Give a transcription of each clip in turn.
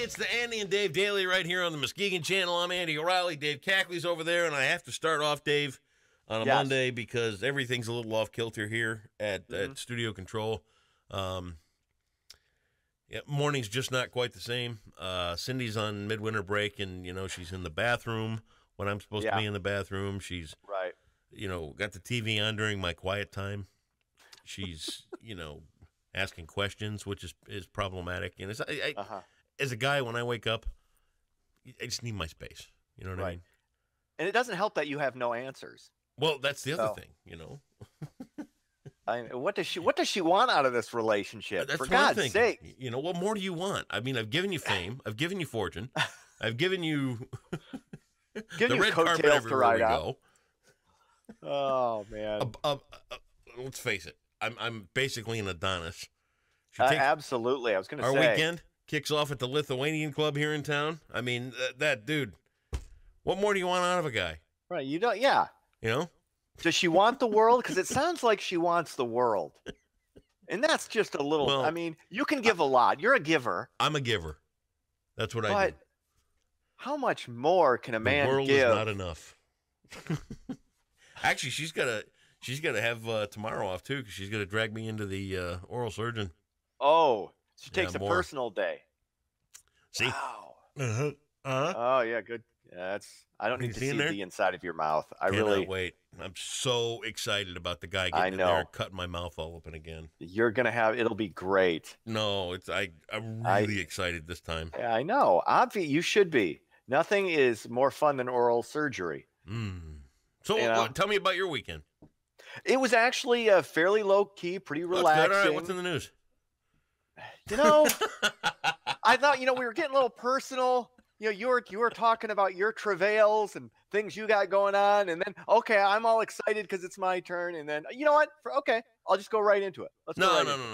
it's the Andy and Dave Daily right here on the Muskegon Channel. I'm Andy O'Reilly. Dave Cackley's over there, and I have to start off, Dave, on a Monday because everything's a little off kilter here at Studio Control. Morning's just not quite the same. Cindy's on midwinter break, and, she's in the bathroom when I'm supposed to be in the bathroom. She's, got the TV on during my quiet time. She's, asking questions, which is problematic. And as a guy, when I wake up, I just need my space. You know what I mean? And it doesn't help that you have no answers. Well, that's the other thing, What does she want out of this relationship? That's for God's sake. What more do you want? I mean, I've given you fame. I've given you fortune. I've given you the red carpet everywhere we go. Oh, man. Let's face it. I'm basically an Adonis. Absolutely. I was going to say. Our weekend kicks off at the Lithuanian Club here in town. I mean, that dude, what more do you want out of a guy? Right. You don't. Yeah. Does she want the world? Because it sounds like she wants the world. And that's just a little. Well, I mean, you can give a lot. You're a giver. I'm a giver. That's what I do. How much more can a man give? The world is not enough. Actually, she's got to have tomorrow off too, because she's going to drag me into the oral surgeon. Oh, she takes a personal day. See? Wow. Uh-huh. Oh yeah, good. Yeah, I don't need to see the inside of your mouth. I really wait. I'm so excited about the guy getting in there and cutting my mouth all open again. You're gonna have. It'll be great. No, I'm really excited this time. Yeah, I know. Obviously, you should be. Nothing is more fun than oral surgery. So, tell me about your weekend. It was actually fairly low key, pretty relaxing. All right, what's in the news? I thought we were getting a little personal. You were talking about your travails and things you got going on, and then I'm all excited because it's my turn, and then you know what? I'll just go right into it. No.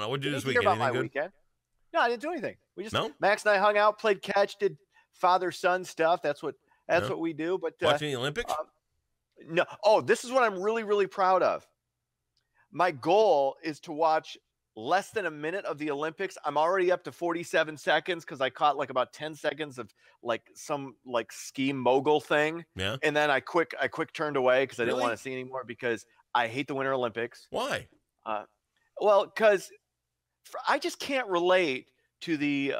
What'd you do this weekend? Hear about my weekend? No, I didn't do anything. We just Max and I hung out, played catch, did father-son stuff. That's what we do. But watching the Olympics? No. Oh, this is what I'm really, really proud of. My goal is to watch less than a minute of the Olympics. I'm already up to 47 seconds because I caught about 10 seconds of some ski mogul thing. Yeah. And then I quick turned away because I didn't want to see anymore because I hate the Winter Olympics. Why? Well, because I just can't relate to the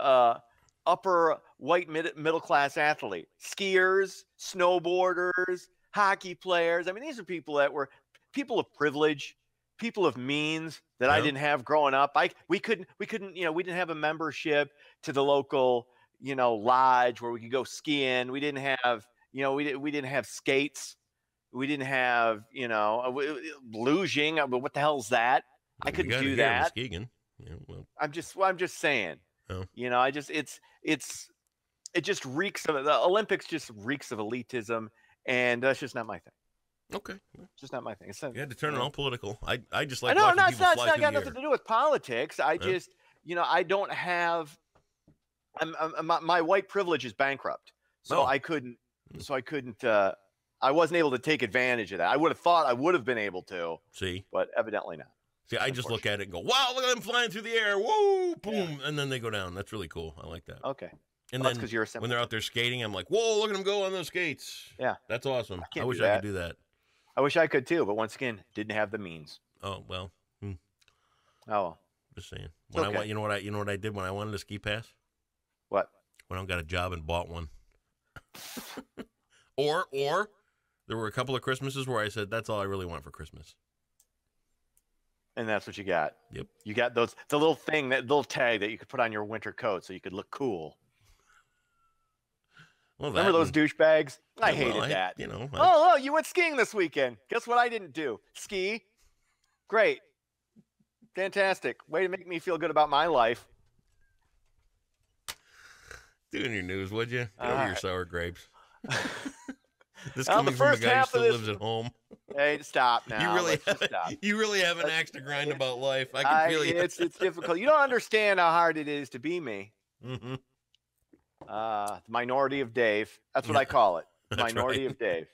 upper white middle class athlete, skiers, snowboarders, hockey players. I mean, these are people that were people of privilege, people of means that I didn't have growing up. We didn't have a membership to the local, lodge where we could go skiing. We didn't have, we didn't have skates. We didn't have, luging. What the hell is that? I couldn't do that. Muskegon. Yeah, well. I'm just saying. Oh. It just reeks of the Olympics. Just reeks of elitism, and that's just not my thing. Okay, just not my thing. You had to turn it all political. I just like. No, watching it's people not. fly It's through got the nothing air. to do with politics. I just, I don't have. My white privilege is bankrupt, so I couldn't. So I couldn't. I wasn't able to take advantage of that. I would have thought I would have been able to. See, but evidently not. See, I just look at it and go, "Wow, look at them flying through the air! Whoa, boom!" And then they go down. That's really cool. I like that. Okay. And then because you're when they're out there skating, I'm like, "Whoa, look at them go on those skates!" Yeah, that's awesome. I wish I could do that. I wish I could too, but once again, didn't have the means. Oh well. Oh well. Just saying. When you know what I did when I wanted a ski pass? What? When I got a job and bought one. or there were a couple of Christmases where I said, "That's all I really want for Christmas." And that's what you got. Yep. You got the little thing, that little tag that you could put on your winter coat so you could look cool. Well, remember those douchebags? I hated that. Oh, you went skiing this weekend. Guess what I didn't do? Ski. Great. Fantastic. Way to make me feel good about my life. Doing your news, would you? Get over your sour grapes. This well, coming from a guy who still lives at home. Hey, stop now. You really have an axe to grind about life. I can feel you. It's difficult. You don't understand how hard it is to be me. Mm-hmm. The minority of Dave. That's what I call it. Minority of Dave.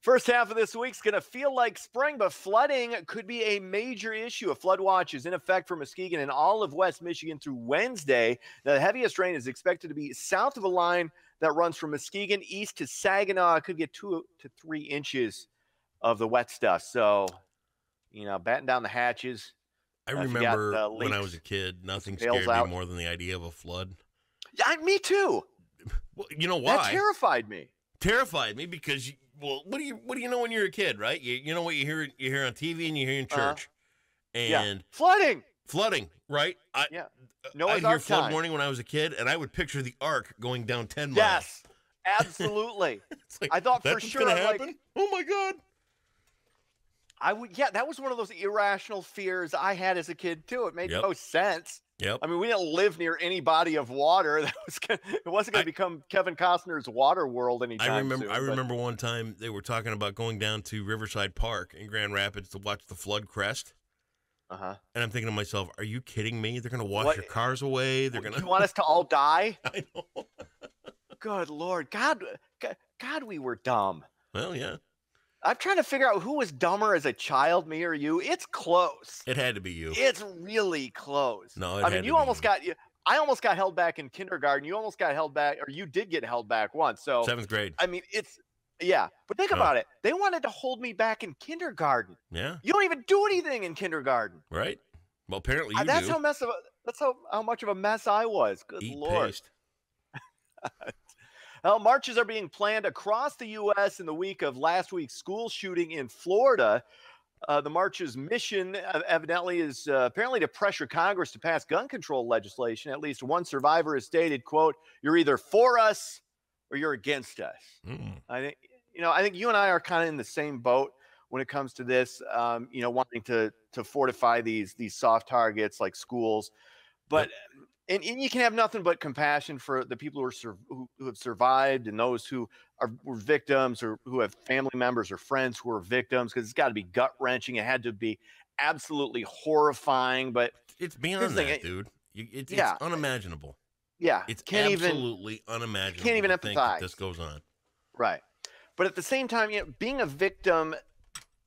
First half of this week's going to feel like spring, but flooding could be a major issue. A flood watch is in effect for Muskegon and all of West Michigan through Wednesday. Now, the heaviest rain is expected to be south of a line that runs from Muskegon east to Saginaw. It could get 2 to 3 inches of the wet stuff. So, batten down the hatches. I remember when I was a kid, nothing scared me more than the idea of a flood. Yeah, me too. Well, you know why? That terrified me. Terrified me because what do you know when you're a kid, right? You know what you hear on TV and you hear in church, and flooding, right? I hear flood warning when I was a kid, and I would picture the ark going down 10 miles. Yes, absolutely. Like, I thought for sure, gonna happen? Oh my God. That was one of those irrational fears I had as a kid too. It made no sense. Yep. I mean, we didn't live near any body of water. It wasn't going to become Kevin Costner's Water World anytime soon. I remember one time they were talking about going down to Riverside Park in Grand Rapids to watch the flood crest. Uh-huh. And I'm thinking to myself, are you kidding me? They're going to wash your cars away. They're going to. You want us to all die? I know. Good Lord, God, we were dumb. Well, yeah. I'm trying to figure out who was dumber as a child, me or you. It's close. It had to be you. It's really close. No, I almost got held back in kindergarten. You almost got held back, or you did get held back once. So 7th grade. I mean, but think about it. They wanted to hold me back in kindergarten. Yeah. You don't even do anything in kindergarten. Right. Well, apparently you that's do. That's how much of a mess I was. Good Lord. Paste. Well, marches are being planned across the U.S. in the week of last week's school shooting in Florida. The march's mission evidently is apparently to pressure Congress to pass gun control legislation. At least one survivor has stated, quote, "You're either for us or you're against us." I think you and I are kind of in the same boat when it comes to this, wanting to fortify these soft targets like schools. But and you can have nothing but compassion for the people who have survived and those who were victims or who have family members or friends who are victims, because it's got to be gut-wrenching. It had to be absolutely horrifying. But it's beyond that, dude. It's unimaginable. Yeah. It's absolutely unimaginable. Can't even empathize that this goes on. Right. But at the same time, being a victim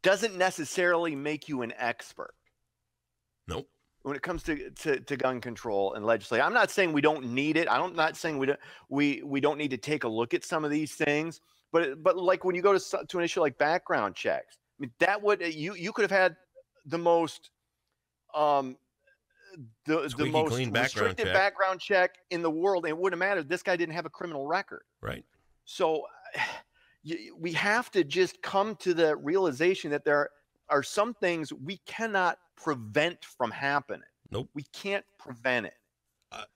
doesn't necessarily make you an expert. Nope. When it comes to gun control and legislation, I'm not saying we don't need it. I'm not saying we don't need to take a look at some of these things. But like when you go to an issue like background checks, I mean, that would you could have had the most the most restricted background check in the world, and it wouldn't matter. This guy didn't have a criminal record. Right. So we have to just come to the realization that there are some things we cannot prevent from happening. Nope. We can't prevent it.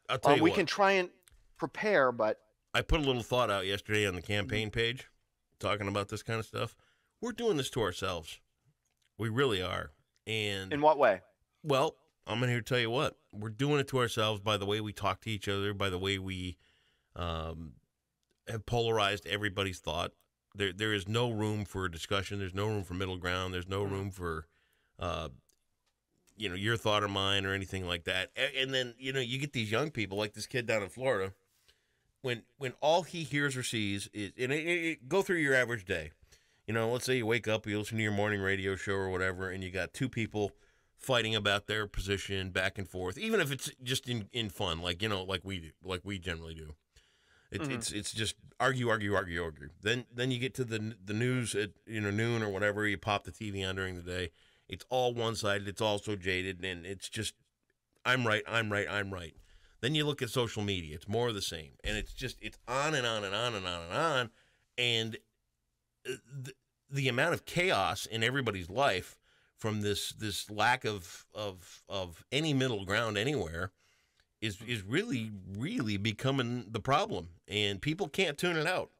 I'll tell you we can try and prepare, but I put a little thought out yesterday on the campaign page talking about this kind of stuff. We're doing this to ourselves. We really are. And in what way? Well, I'm here to tell you what. We're doing it to ourselves by the way we talk to each other, by the way we have polarized everybody's thought. There is no room for discussion. There's no room for middle ground. There's no room for your thought or mine or anything like that. And then, you get these young people like this kid down in Florida, when all he hears or sees is, go through your average day. Let's say you wake up, you listen to your morning radio show or whatever, and you got two people fighting about their position back and forth, even if it's just in fun, like we generally do. It's just argue. Then you get to the news at noon or whatever. You pop the TV on during the day. It's all one-sided. It's all so jaded, and it's just I'm right. Then you look at social media. It's more of the same, and it's on and on and on and on and on. And the amount of chaos in everybody's life from this lack of any middle ground anywhere is really, really becoming the problem, and people can't tune it out.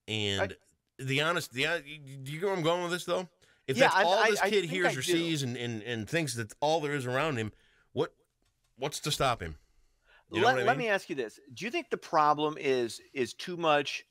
And do you get where I'm going with this, though? If that's all this kid hears or sees and thinks that all there is around him, what's to stop him? Let me ask you this. Do you think the problem is too much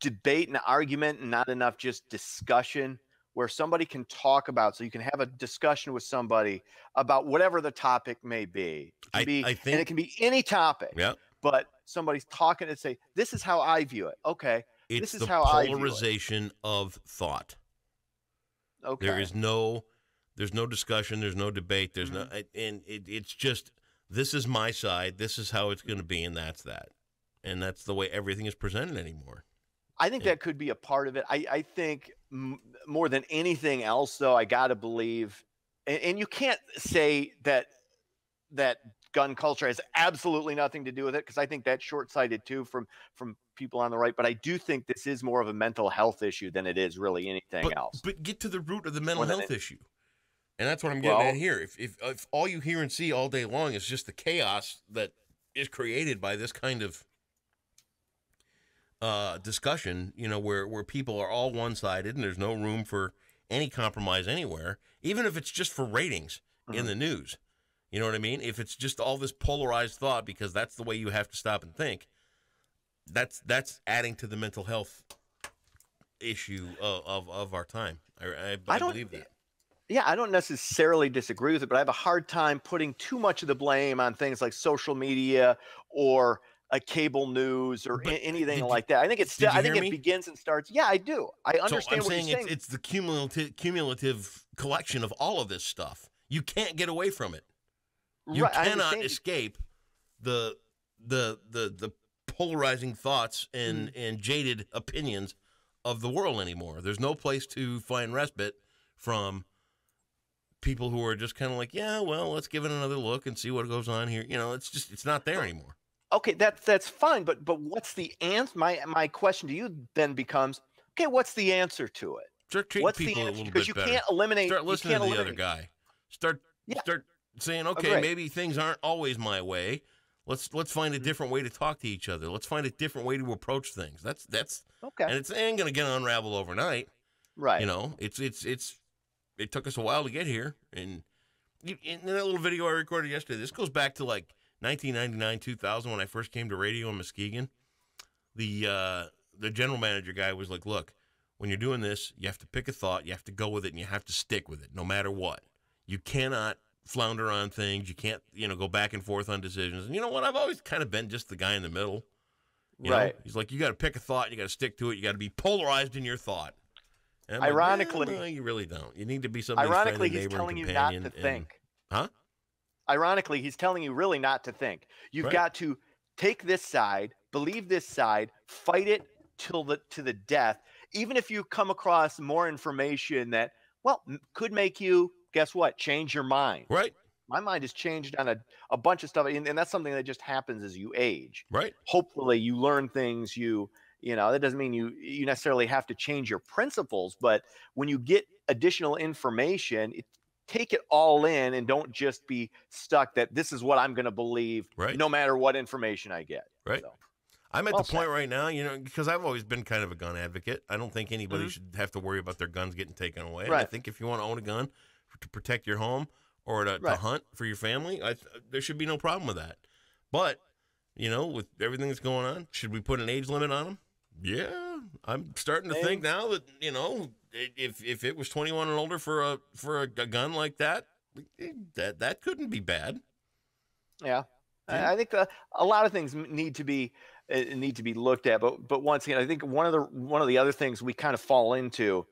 debate and argument and not enough just discussion, where somebody can talk about, so you can have a discussion with somebody about whatever the topic may be? I think, and it can be any topic. Yeah. But somebody's talking and say, "This is how I view it." Okay. It's this is the how polarization of thought. Okay. There's no discussion. There's no debate. There's no, and it's just, this is my side. This is how it's going to be, and that's that. And that's the way everything is presented anymore. I think that could be a part of it. I think more than anything else, though, I got to believe, and you can't say that gun culture has absolutely nothing to do with it, because I think that's short-sighted too from people on the right. But I do think this is more of a mental health issue than it is really anything else. But get to the root of the mental health issue. And that's what I'm getting at here. If all you hear and see all day long is just the chaos that is created by this kind of discussion, where people are all one-sided and there's no room for any compromise anywhere, even if it's just for ratings in the news. You know what I mean? If it's just all this polarized thought because that's the way you have to stop and think, that's adding to the mental health issue of our time. I believe that. Yeah, I don't necessarily disagree with it, but I have a hard time putting too much of the blame on things like social media or a cable news or anything like that. I think it's still. I think it begins and starts. Yeah, I do. I understand what you're saying. It's the cumulative collection of all of this stuff. You can't get away from it. You cannot escape the polarizing thoughts and jaded opinions of the world anymore. There's no place to find respite from people who are just kind of like, yeah, well, let's give it another look and see what goes on here. It's not there anymore. Okay, that's fine, but what's the answer? My question to you then becomes, okay, what's the answer to it? Start treating people a little bit better. Because you can't eliminate. Start listening to the other guy. Start saying, okay, maybe things aren't always my way. Let's find a different way to talk to each other. Let's find a different way to approach things. That's okay. And it ain't gonna get unraveled overnight. Right. It took us a while to get here. And in that little video I recorded yesterday, this goes back to like 1999, 2000, when I first came to radio in Muskegon. The general manager guy was like, look, when you're doing this, you have to pick a thought, you have to go with it, and you have to stick with it, no matter what. You cannot flounder on things. You can't, go back and forth on decisions. And you know what? I've always kind of been just the guy in the middle. You know? He's like, you got to pick a thought, you got to stick to it, you got to be polarized in your thought. And ironically, no, you really don't. You need to be somebody's ironically, friend, he's neighbor, telling you not to think. Huh? Ironically, he's telling you really not to think. You've got to take this side, believe this side, fight it to the death, even if you come across more information that, could make you, guess what, change your mind. Right. My mind has changed on a bunch of stuff, and that's something that just happens as you age. Right. Hopefully you learn things, that doesn't mean you necessarily have to change your principles, but when you get additional information, take it all in and don't just be stuck that this is what I'm going to believe no matter what information I get. Right. So, I'm at the point right now, because I've always been kind of a gun advocate. I don't think anybody should have to worry about their guns getting taken away. Right. I think if you want to own a gun to protect your home or to hunt for your family, there should be no problem with that. But, with everything that's going on, should we put an age limit on them? Yeah, I'm starting to think now that, if it was 21 and older for a gun like that, that couldn't be bad. Yeah. I think a lot of things need to be looked at, but once again, I think one of the other things we kind of fall into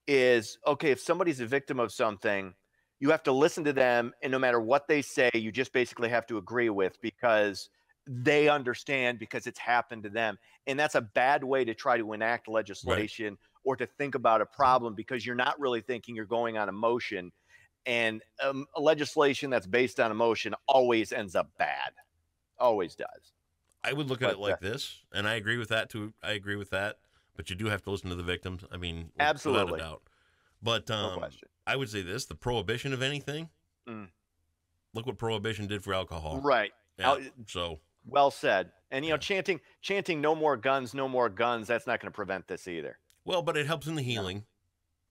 is, okay, if somebody's a victim of something, you have to listen to them, and no matter what they say, you just basically have to agree with, because they understand, because it's happened to them. And that's a bad way to try to enact legislation or to think about a problem, because you're not really thinking, you're going on emotion. And a legislation that's based on emotion always ends up bad. Always does. I would look at it like this, and I agree with that too. I agree with that, but you do have to listen to the victims. I mean, absolutely, without a doubt. But no question. I would say this: the prohibition of anything. Look what prohibition did for alcohol. Right. Yeah, so well said. And chanting "No more guns, no more guns." That's not going to prevent this either. Well, but it helps in the healing,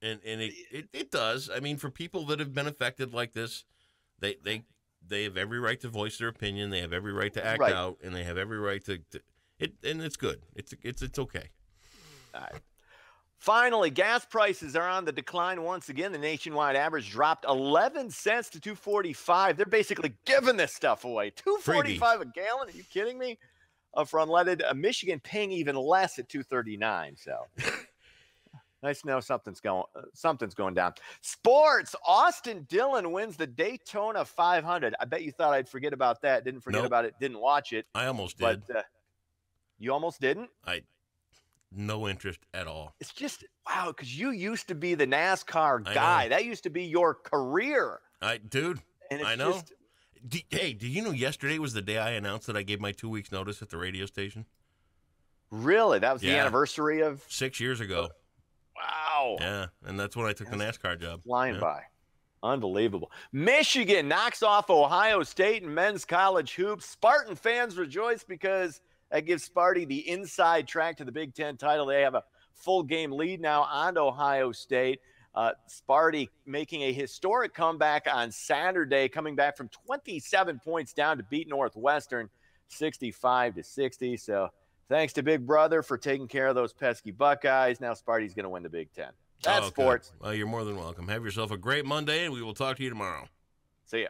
and it does. I mean, for people that have been affected like this, they have every right to voice their opinion. They have every right to act out, and they have every right to it. And it's good. It's okay. All right. Finally, gas prices are on the decline once again. The nationwide average dropped 11 cents to $2.45. They're basically giving this stuff away. $2.45 a gallon? Are you kidding me? for unleaded. Michigan paying even less at 239. So nice to know something's going down. Sports. Austin Dillon wins the Daytona 500. I bet you thought I'd forget about that. Didn't forget about it. Didn't watch it. I almost did. But you almost didn't? No interest at all. It's just, wow, because you used to be the NASCAR guy. That used to be your career. Dude, I know. Hey, did you know yesterday was the day I announced that I gave my 2 weeks notice at the radio station? Really? That was the anniversary of? 6 years ago. Wow. Yeah, and that's when I took the NASCAR job. Flying by. Unbelievable. Michigan knocks off Ohio State in men's college hoops. Spartan fans rejoice because that gives Sparty the inside track to the Big Ten title. They have a full game lead now on Ohio State. Sparty making a historic comeback on Saturday, coming back from 27 points down to beat Northwestern 65-60. So thanks to Big Brother for taking care of those pesky Buckeyes. Now Sparty's going to win the Big Ten. That's sports. Well, you're more than welcome. Have yourself a great Monday, and we will talk to you tomorrow. See ya.